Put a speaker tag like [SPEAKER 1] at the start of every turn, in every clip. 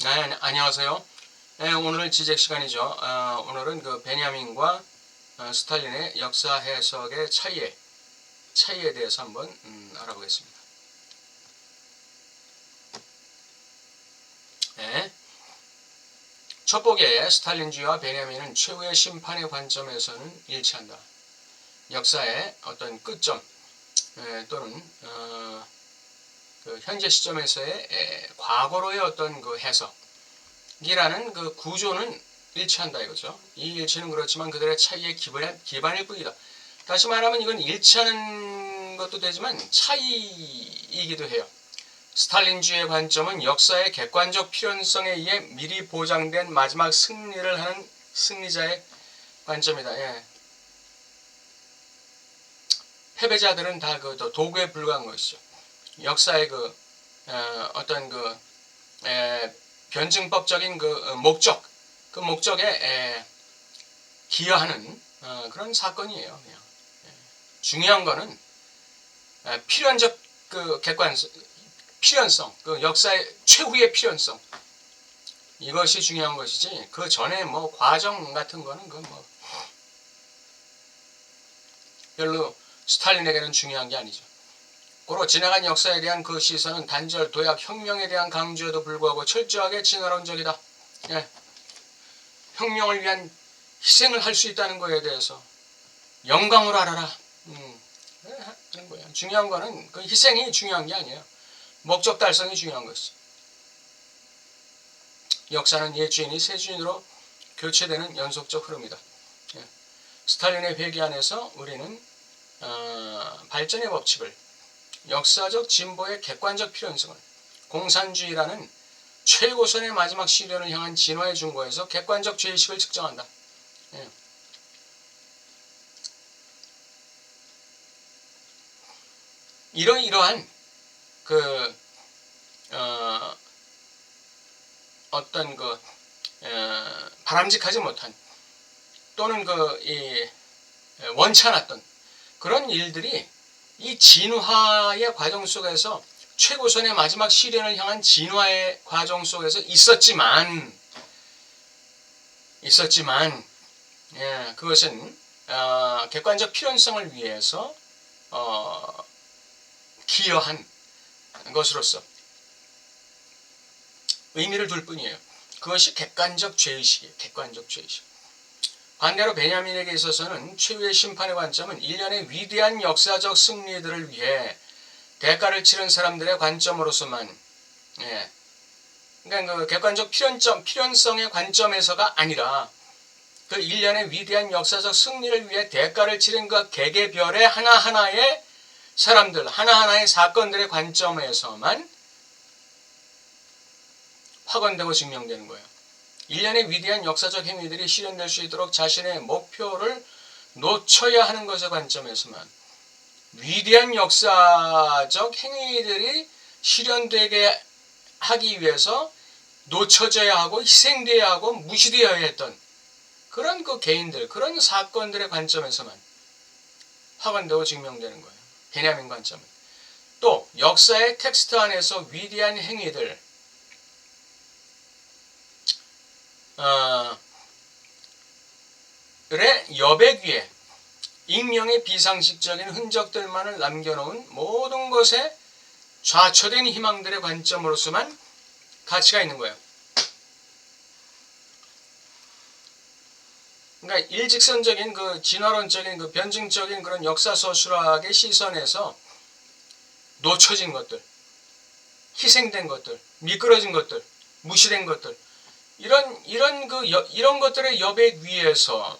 [SPEAKER 1] 네, 안녕하세요. 네, 오늘 지적 시간이죠. 오늘은 그 베냐민과 스탈린의 역사 해석의 차이에 대해서 한번 알아보겠습니다. 네, 첫 보기에 스탈린주의와 베냐민은 최후의 심판의 관점에서는 일치한다. 역사의 어떤 끝점 또는 그 현재 시점에서의 과거로의 어떤 그 해석이라는 그 구조는 일치한다 이거죠. 이 일치는 그렇지만 그들의 차이의 기반일 뿐이다. 다시 말하면 이건 일치하는 것도 되지만 차이이기도 해요. 스탈린주의의 관점은 역사의 객관적 필연성에 의해 미리 보장된 마지막 승리를 하는 승리자의 관점이다. 예. 패배자들은 다 그 도구에 불과한 것이죠. 역사의 어떤 변증법적인 그 목적에 기여하는 그런 사건이에요. 그냥. 중요한 거는 필연적 필연성, 그 역사의 최후의 필연성, 이것이 중요한 것이지 그 전에 뭐 과정 같은 거는 별로 스탈린에게는 중요한 게 아니죠. 고로 지나간 역사에 대한 그 시선은 단절, 도약, 혁명에 대한 강조에도 불구하고 철저하게 진화론적이다. 예. 혁명을 위한 희생을 할 수 있다는 것에 대해서 영광으로 알아라. 하는 거예요. 중요한 거는 그 희생이 중요한 게 아니에요. 목적 달성이 중요한 것이죠. 역사는 옛 주인이 새 주인으로 교체되는 연속적 흐름이다. 예. 스탈린의 회귀 안에서 우리는 발전의 법칙을, 역사적 진보의 객관적 필연성을, 공산주의라는 최고선의 마지막 시련을 향한 진화의 중고에서 객관적 죄의식을 측정한다. 예. 이러한 어떤 바람직하지 못한 또는 원치 않았던 그런 일들이 이 진화의 과정 속에서 최고선의 마지막 시련을 향한 진화의 과정 속에서 있었지만 예, 그것은 객관적 필연성을 위해서 기여한 것으로서 의미를 둘 뿐이에요. 그것이 객관적 죄의식이에요. 객관적 죄의식. 반대로 베냐민에게 있어서는 최후의 심판의 관점은 일련의 위대한 역사적 승리들을 위해 대가를 치른 사람들의 관점으로서만, 예. 그러니까 그 객관적 필연성의 관점에서가 아니라 그 일련의 위대한 역사적 승리를 위해 대가를 치른 그 개개별의 하나하나의 사람들, 하나하나의 사건들의 관점에서만 확언되고 증명되는 거예요. 일련의 위대한 역사적 행위들이 실현될 수 있도록 자신의 목표를 놓쳐야 하는 것의 관점에서만 위대한 역사적 행위들이 실현되게 하기 위해서 놓쳐져야 하고 희생되어야 하고 무시되어야 했던 그런 그 개인들, 그런 사건들의 관점에서만 확언되고 증명되는 거예요. 베냐민 관점은. 또 역사의 텍스트 안에서 위대한 행위들, 의 여백 위에 익명의 비상식적인 흔적들만을 남겨놓은 모든 것에 좌초된 희망들의 관점으로서만 가치가 있는 거예요. 그러니까 일직선적인 그 진화론적인 그 변증적인 그런 역사서술학의 시선에서 놓쳐진 것들, 희생된 것들, 미끄러진 것들, 무시된 것들, 이런 것들의 여백 위에서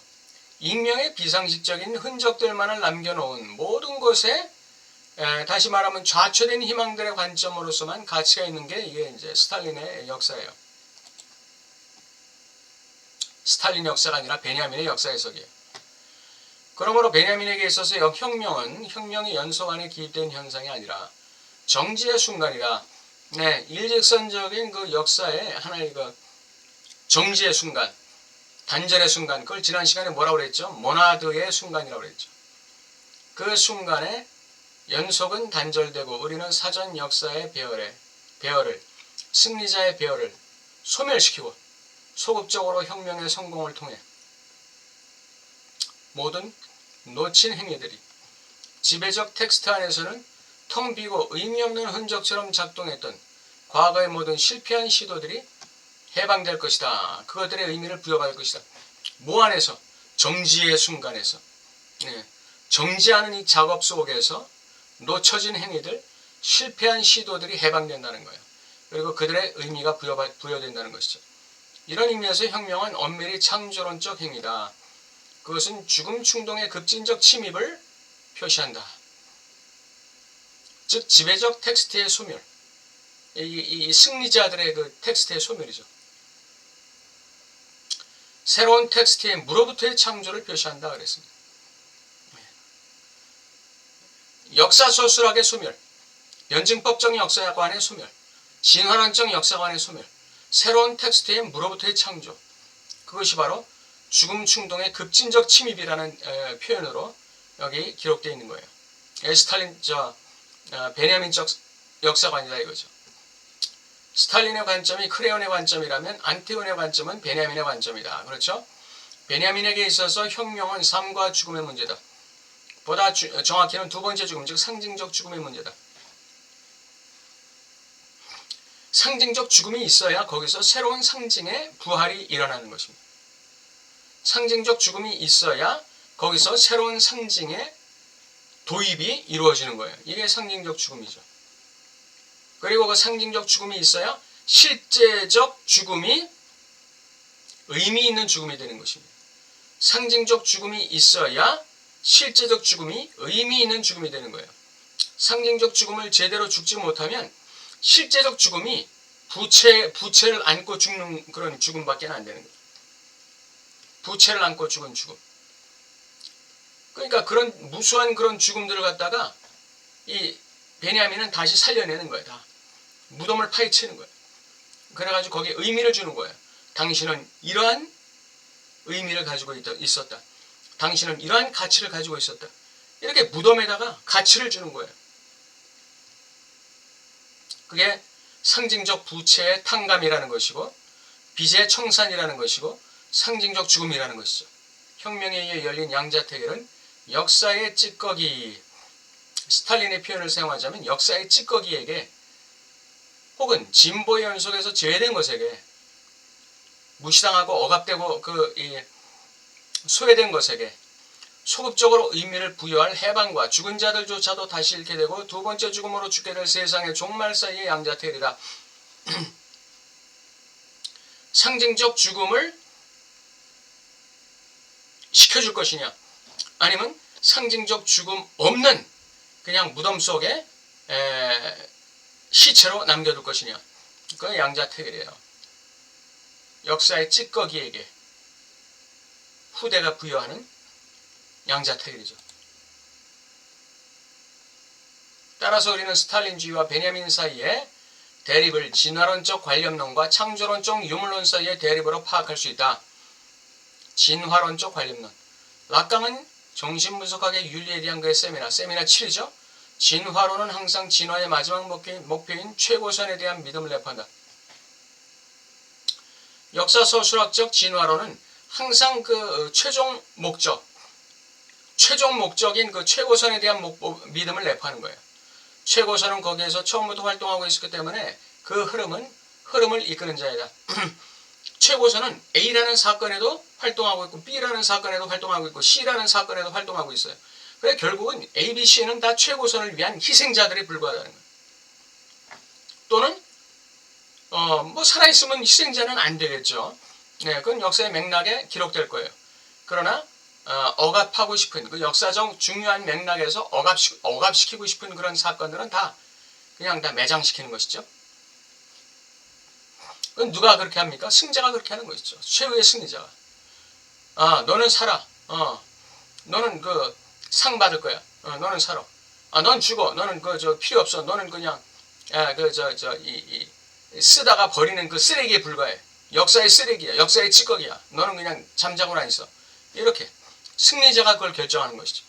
[SPEAKER 1] 익명의 비상식적인 흔적들만을 남겨놓은 모든 것에 다시 말하면 좌초된 희망들의 관점으로서만 가치가 있는 게 이게 이제 스탈린의 역사예요. 스탈린 역사가 아니라 베냐민의 역사 해석이에요. 그러므로 베냐민에게 있어서 혁명은 혁명의 연속 안에 기입된 현상이 아니라 정지의 순간이라, 네, 일직선적인 그 역사의 하나의 정지의 순간, 단절의 순간, 그걸 지난 시간에 뭐라고 그랬죠? 모나드의 순간이라고 그랬죠. 그 순간에 연속은 단절되고 우리는 사전 역사의 배열을, 승리자의 배열을, 소멸시키고 소극적으로 혁명의 성공을 통해 모든 놓친 행위들이 지배적 텍스트 안에서는 텅 비고 의미 없는 흔적처럼 작동했던 과거의 모든 실패한 시도들이 해방될 것이다. 그것들의 의미를 부여받을 것이다. 뭐 안에서? 정지의 순간에서. 정지하는 이 작업 속에서 놓쳐진 행위들, 실패한 시도들이 해방된다는 거예요. 그리고 그들의 의미가 부여된다는 것이죠. 이런 의미에서 혁명은 엄밀히 창조론적 행위다. 그것은 죽음 충동의 급진적 침입을 표시한다. 즉 지배적 텍스트의 소멸, 이 승리자들의 그 텍스트의 소멸이죠. 새로운 텍스트의 무로부터의 창조를 표시한다 그랬습니다. 역사서술학의 소멸, 변증법적 역사관의 소멸, 진화론적 역사관의 소멸, 새로운 텍스트의 무로부터의 창조, 그것이 바로 죽음 충동의 급진적 침입이라는 표현으로 여기 기록되어 있는 거예요. 스탈린 베냐민적 역사관이다 이거죠. 스탈린의 관점이 크레온의 관점이라면 안티곤의 관점은 베냐민의 관점이다. 그렇죠? 베냐민에게 있어서 혁명은 삶과 죽음의 문제다. 보다 정확히는 두 번째 죽음, 즉 상징적 죽음의 문제다. 상징적 죽음이 있어야 거기서 새로운 상징의 부활이 일어나는 것입니다. 상징적 죽음이 있어야 거기서 새로운 상징의 도입이 이루어지는 거예요. 이게 상징적 죽음이죠. 그리고 그 상징적 죽음이 있어야 실제적 죽음이 의미 있는 죽음이 되는 것입니다. 상징적 죽음이 있어야 실제적 죽음이 의미 있는 죽음이 되는 거예요. 상징적 죽음을 제대로 죽지 못하면 실제적 죽음이 부채를 안고 죽는 그런 죽음밖에 안 되는 거예요. 부채를 안고 죽은 죽음. 그러니까 그런 무수한 그런 죽음들을 갖다가 이 베냐민은 다시 살려내는 거예요. 다. 무덤을 파헤치는 거예요. 그래가지고 거기에 의미를 주는 거예요. 당신은 이러한 의미를 가지고 있었다. 당신은 이러한 가치를 가지고 있었다. 이렇게 무덤에다가 가치를 주는 거예요. 그게 상징적 부채의 탕감이라는 것이고 빚의 청산이라는 것이고 상징적 죽음이라는 것이죠. 혁명에 의해 열린 양자택일은 역사의 찌꺼기, 스탈린의 표현을 사용하자면 역사의 찌꺼기에게 혹은 진보의 연속에서 제외된 것에게 무시당하고 억압되고 소외된 것에게 소극적으로 의미를 부여할 해방과 죽은 자들조차도 다시 잃게 되고 두 번째 죽음으로 죽게 될 세상의 종말 사이의 양자택일이다. 상징적 죽음을 시켜줄 것이냐 아니면 상징적 죽음 없는 그냥 무덤 속에 시체로 남겨둘 것이냐. 그건 양자택일이에요. 역사의 찌꺼기에게 후대가 부여하는 양자택일이죠. 따라서 우리는 스탈린주의와 베냐민 사이의 대립을 진화론적 관념론과 창조론적 유물론 사이의 대립으로 파악할 수 있다. 진화론적 관념론. 락강은 정신분석학의 윤리에 대한 그의 세미나 7이죠. 진화론은 항상 진화의 마지막 목표인 최고선에 대한 믿음을 내포한다. 역사서술학적 진화론은 항상 그 최종 목적인 그 최고선에 대한 믿음을 내포하는 거예요. 최고선은 거기에서 처음부터 활동하고 있었기 때문에 그 흐름을 이끄는 자이다. 최고선은 A라는 사건에도 활동하고 있고 B라는 사건에도 활동하고 있고 C라는 사건에도 활동하고 있어요. 그래 결국은 A, B, C는 다 최고선을 위한 희생자들이 불과하다는 거예요. 또는 뭐 살아있으면 희생자는 안 되겠죠. 네, 그건 역사의 맥락에 기록될 거예요. 그러나 억압하고 싶은 그 역사적 중요한 맥락에서 억압시키고 싶은 그런 사건들은 그냥 다 매장시키는 것이죠. 그건 누가 그렇게 합니까? 승자가 그렇게 하는 것이죠. 최후의 승리자가. 너는 살아. 너는 그 상 받을 거야. 너는 살아. 넌 죽어. 너는 필요 없어. 너는 그냥 쓰다가 버리는 그 쓰레기에 불과해. 역사의 쓰레기야. 역사의 찌꺼기야. 너는 그냥 잠자고나 있어. 이렇게 승리자가 그걸 결정하는 것이죠.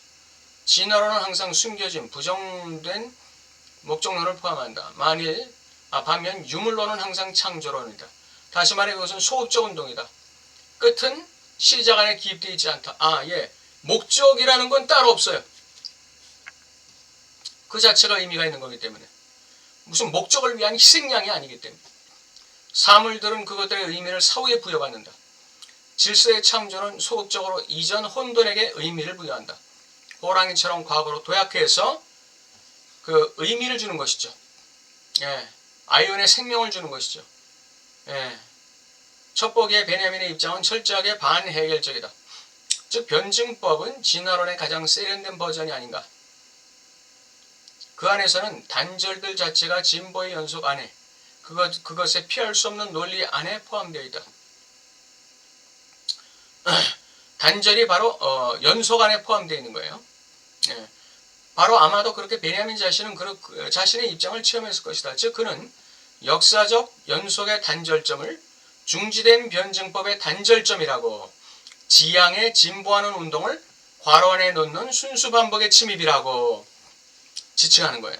[SPEAKER 1] 진화론은 항상 숨겨진 부정된 목적론을 포함한다. 반면 유물론은 항상 창조론이다. 다시 말해 이것은 소극적 운동이다. 끝은 시작 안에 기입되어 있지 않다. 목적이라는 건 따로 없어요. 그 자체가 의미가 있는 거기 때문에. 무슨 목적을 위한 희생양이 아니기 때문에. 사물들은 그것들의 의미를 사후에 부여받는다. 질서의 창조는 소극적으로 이전 혼돈에게 의미를 부여한다. 호랑이처럼 과거로 도약해서 그 의미를 주는 것이죠. 아이온의 생명을 주는 것이죠. 첫 보기에 베냐민의 입장은 철저하게 반해결적이다. 즉 변증법은 진화론의 가장 세련된 버전이 아닌가. 그 안에서는 단절들 자체가 진보의 연속 안에 그것에 피할 수 없는 논리 안에 포함되어 있다. 단절이 바로 연속 안에 포함되어 있는 거예요. 바로 아마도 그렇게 베냐민 자신은 자신의 입장을 체험했을 것이다. 즉 그는 역사적 연속의 단절점을 중지된 변증법의 단절점이라고, 지향에 진보하는 운동을 괄호 안에 놓는 순수 반복의 침입이라고 지칭하는 거예요.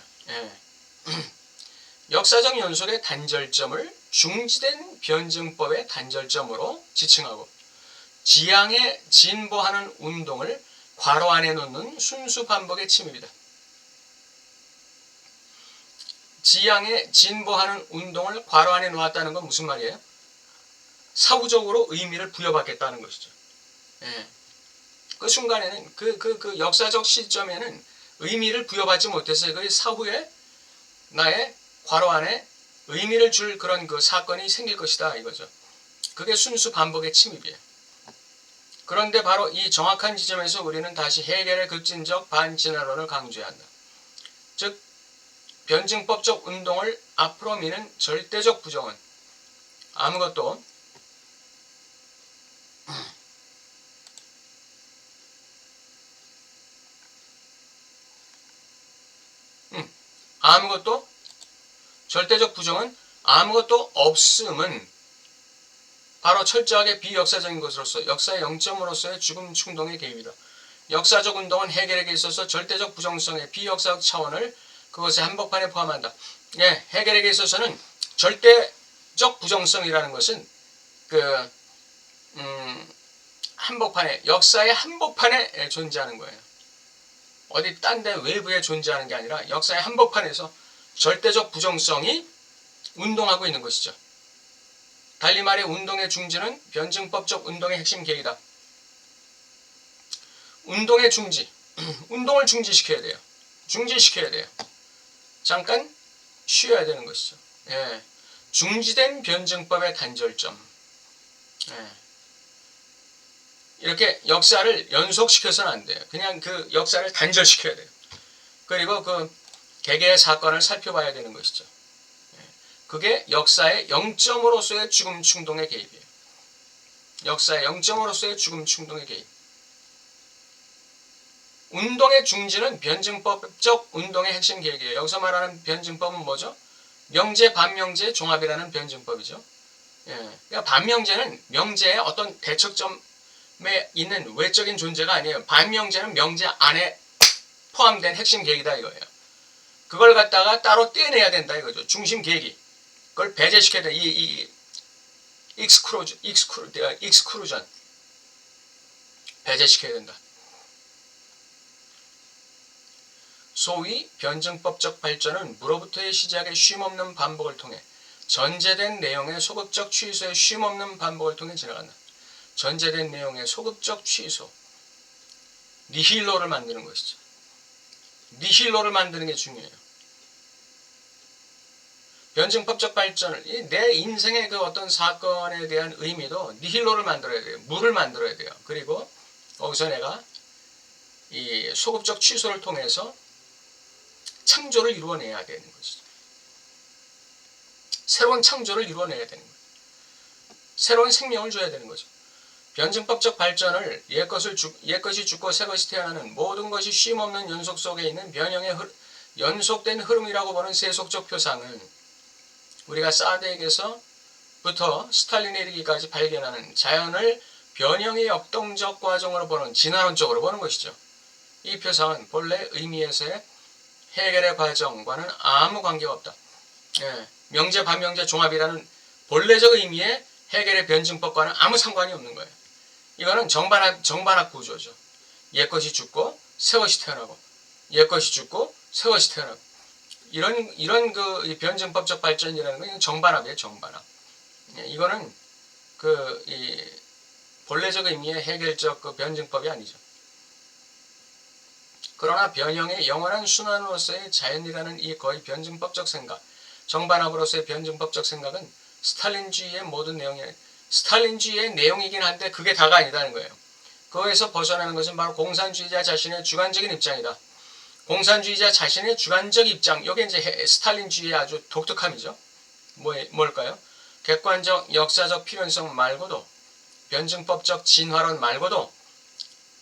[SPEAKER 1] 역사적 연속의 단절점을 중지된 변증법의 단절점으로 지칭하고, 지향에 진보하는 운동을 괄호 안에 놓는 순수 반복의 침입이다. 지향에 진보하는 운동을 괄호 안에 놓았다는 건 무슨 말이에요? 사후적으로 의미를 부여받겠다는 것이죠. 그 순간에는 그 역사적 시점에는 의미를 부여받지 못해서 그 사후에 나의 괄호 안에 의미를 줄 그런 그 사건이 생길 것이다 이거죠. 그게 순수 반복의 침입이에요. 그런데 바로 이 정확한 지점에서 우리는 다시 헤겔의 급진적 반진화론을 강조해야 한다. 즉 변증법적 운동을 앞으로 미는 절대적 부정은 아무것도 절대적 부정은 아무것도 없음은 바로 철저하게 비역사적인 것으로서 역사의 영점으로서의 죽음 충동의 개입이다. 역사적 운동은 헤겔에게 있어서 절대적 부정성의 비역사적 차원을 그것의 한복판에 포함한다. 헤겔에게 있어서는 절대적 부정성이라는 것은 한복판에, 역사의 한복판에 존재하는 거예요. 어디 딴 데 외부에 존재하는 게 아니라 역사의 한복판에서 절대적 부정성이 운동하고 있는 것이죠. 달리 말해 운동의 중지는 변증법적 운동의 핵심 계기다. 운동의 중지, 운동을 중지시켜야 돼요. 중지시켜야 돼요. 잠깐 쉬어야 되는 것이죠. 중지된 변증법의 단절점. 이렇게 역사를 연속시켜서는 안 돼요. 그냥 그 역사를 단절시켜야 돼요. 그리고 그 개개의 사건을 살펴봐야 되는 것이죠. 그게 역사의 영점으로서의 죽음 충동의 개입이에요. 역사의 영점으로서의 죽음 충동의 개입. 운동의 중지는 변증법적 운동의 핵심 계획이에요. 여기서 말하는 변증법은 뭐죠? 명제, 반명제, 종합이라는 변증법이죠. 그러니까 반명제는 명제의 어떤 대척점에 있는 외적인 존재가 아니에요. 반명제는 명제 안에 포함된 핵심 계획이다 이거예요. 그걸 갖다가 따로 떼내야 된다 이거죠. 중심 계획이. 그걸 배제시켜야 돼. 이 익스크루전 배제시켜야 된다. 소위 변증법적 발전은 무로부터의 시작의 쉼없는 반복을 통해 전제된 내용의 소극적 취소의 쉼없는 반복을 통해 지나간다. 전제된 내용의 소극적 취소. 니힐로를 만드는 것이죠. 니힐로를 만드는 게 중요해요. 변증법적 발전을, 내 인생의 그 어떤 사건에 대한 의미도 니힐로를 만들어야 돼요. 무를 만들어야 돼요. 그리고 거기서 내가 이 소극적 취소를 통해서 창조를 이루어내야 되는 것이죠. 새로운 창조를 이루어내야 되는 거예요. 새로운 생명을 줘야 되는 거죠. 변증법적 발전을 옛것이 죽고 새것이 태어나는 모든 것이 쉼없는 연속 속에 있는 변형의 연속된 흐름이라고 보는 세속적 표상은 우리가 사드에게서부터 스탈린에 이르기까지 발견하는 자연을 변형의 역동적 과정으로 보는 진화론적으로 보는 것이죠. 이 표상은 본래 의미에서의 헤겔의 과정과는 아무 관계가 없다. 명제, 반명제, 종합이라는 본래적 의미의 해겔의 변증법과는 아무 상관이 없는 거예요. 이거는 정반합 구조죠. 옛것이 죽고 새것이 태어나고, 옛것이 죽고 새것이 태어나고, 이런 그 변증법적 발전이라는 건 정반합이에요. 정반합. 이거는 이 본래적 의미의 해겔적 그 변증법이 아니죠. 그러나 변형의 영원한 순환으로서의 자연이라는 이 거의 변증법적 생각, 정반합으로서의 변증법적 생각은 스탈린주의의 모든 스탈린주의의 내용이긴 한데 그게 다가 아니다는 거예요. 그거에서 벗어나는 것은 바로 공산주의자 자신의 주관적인 입장이다. 공산주의자 자신의 주관적 입장, 이게 이제 스탈린주의의 아주 독특함이죠. 뭘까요? 객관적 역사적 필연성 말고도, 변증법적 진화론 말고도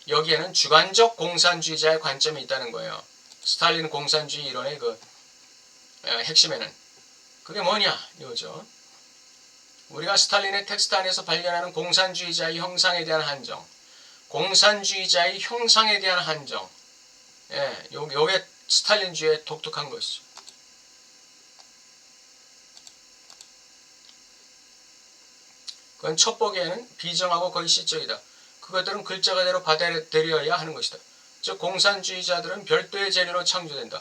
[SPEAKER 1] 여기에는 주관적 공산주의자의 관점이 있다는 거예요. 스탈린 공산주의 이론의 그 핵심에는. 그게 뭐냐 이거죠. 우리가 스탈린의 텍스트 안에서 발견하는 공산주의자의 형상에 대한 한정, 공산주의자의 형상에 대한 한정, 요게 스탈린주의의 독특한 것이죠. 그건 첫 보기에는 비정하고 거의 시적이다. 그것들은 글자 그대로 받아들여야 하는 것이다. 즉 공산주의자들은 별도의 재료로 창조된다.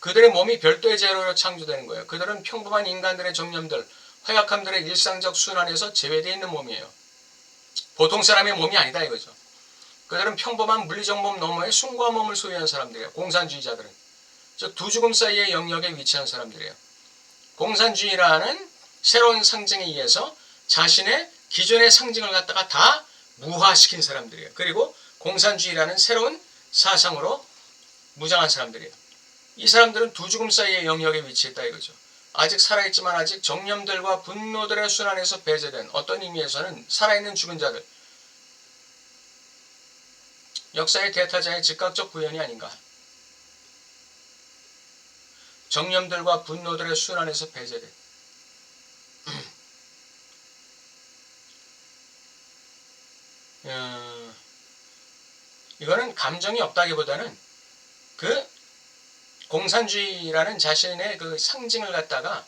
[SPEAKER 1] 그들의 몸이 별도의 재료로 창조되는 거예요. 그들은 평범한 인간들의 정념들, 허약함들의 일상적 순환에서 제외되어 있는 몸이에요. 보통 사람의 몸이 아니다 이거죠. 그들은 평범한 물리적 몸 너머의 숭고한 몸을 소유한 사람들이에요. 공산주의자들은. 즉 두 죽음 사이의 영역에 위치한 사람들이에요. 공산주의라는 새로운 상징에 의해서 자신의 기존의 상징을 갖다가 다 무화시킨 사람들이에요. 그리고 공산주의라는 새로운 사상으로 무장한 사람들이에요. 이 사람들은 두 죽음 사이의 영역에 위치했다 이거죠. 아직 살아있지만 아직 정념들과 분노들의 순환에서 배제된, 어떤 의미에서는 살아있는 죽은 자들, 역사의 대타자의 즉각적 구현이 아닌가. 정념들과 분노들의 순환에서 배제된. 이거는 감정이 없다기보다는 그 공산주의라는 자신의 그 상징을 갖다가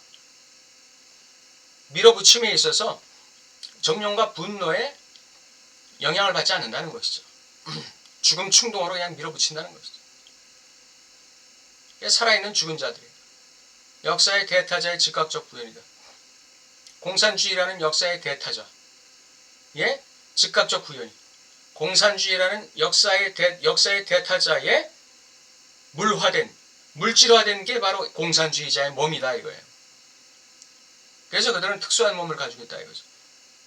[SPEAKER 1] 밀어붙임에 있어서 정념과 분노에 영향을 받지 않는다는 것이죠. 죽음 충동으로 그냥 밀어붙인다는 것이죠. 살아있는 죽은 자들이에요. 역사의 대타자의 즉각적 구현이다. 공산주의라는 역사의 대타자의 즉각적 구현이, 공산주의라는 역사의 대타자의 물질화된 게 바로 공산주의자의 몸이다 이거예요. 그래서 그들은 특수한 몸을 가지고 있다 이거죠.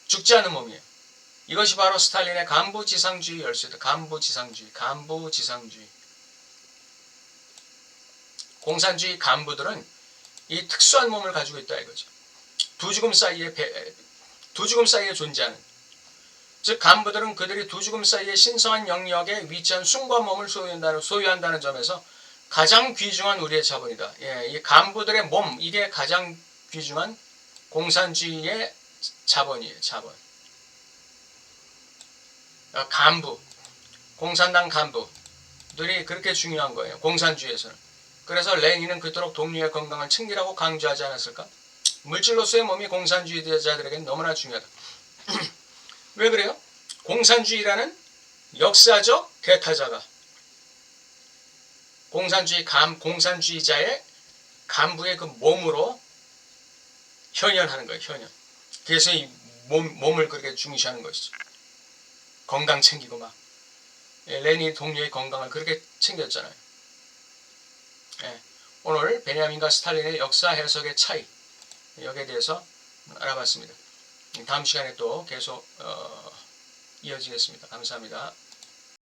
[SPEAKER 1] 죽지 않는 몸이에요. 이것이 바로 스탈린의 간부지상주의 열쇠다. 간부지상주의. 공산주의 간부들은 이 특수한 몸을 가지고 있다 이거죠. 두 죽음 사이에 존재하는, 즉 간부들은 그들이 두 죽음 사이의 신성한 영역에 위치한 숭고한 몸을 소유한다는 점에서 가장 귀중한 우리의 자본이다. 이 간부들의 몸, 이게 가장 귀중한 공산주의의 자본이에요. 자본. 간부, 공산당 간부들이 그렇게 중요한 거예요. 공산주의에서는. 그래서 레닌은 그토록 동료의 건강을 챙기라고 강조하지 않았을까? 물질로서의 몸이 공산주의자들에게는 너무나 중요하다. 왜 그래요? 공산주의라는 역사적 대타자가 공산주의자의 간부의 그 몸으로 현현하는 거예요. 현현. 그래서 이 몸을 그렇게 중시하는 것이죠. 건강 챙기고 막. 레닌 동료의 건강을 그렇게 챙겼잖아요. 오늘 베냐민과 스탈린의 역사 해석의 차이, 여기에 대해서 알아봤습니다. 다음 시간에 또 계속 이어지겠습니다. 감사합니다.